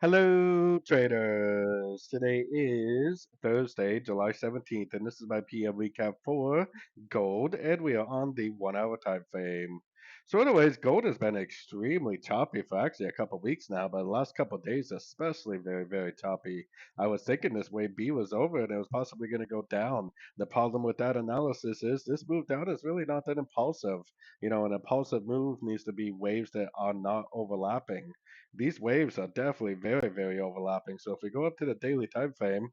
Hello, traders. Today is Thursday, July 17th, and this is my PM recap for gold, and we are on the 1 hour time frame. So, anyways, gold has been extremely choppy for actually a couple weeks now, but the last couple days, especially very, very choppy. I was thinking this wave B was over and it was possibly going to go down. The problem with that analysis is this move down is really not that impulsive. An impulsive move needs to be waves that are not overlapping. These waves are definitely very, very overlapping. So if we go up to the daily time frame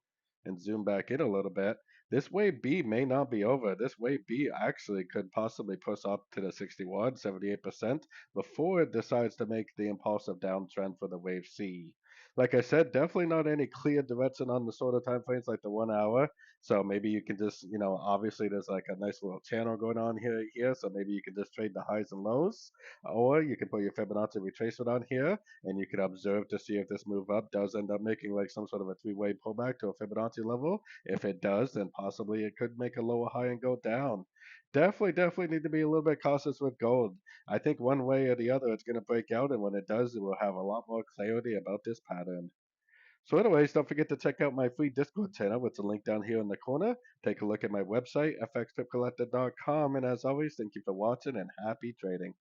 and zoom back in a little bit, this wave B may not be over. This wave B actually could possibly push up to the 61, 78% before it decides to make the impulsive downtrend for the wave C. Like I said, definitely not any clear direction on the sort of time frames like the 1 hour. So maybe you can just, obviously there's like a nice little channel going on here. So maybe you can just trade the highs and lows, or you can put your Fibonacci retracement on here and you could observe to see if this move up does end up making like some sort of a three-way pullback to a Fibonacci level. If it does, then possibly it could make a lower high and go down. Definitely need to be a little bit cautious with gold. I think one way or the other it's going to break out, and when it does, it will have a lot more clarity about this pattern. So, anyways, don't forget to check out my free Discord channel with the link down here in the corner. Take a look at my website, fxpipcollector.com. And as always, thank you for watching and happy trading.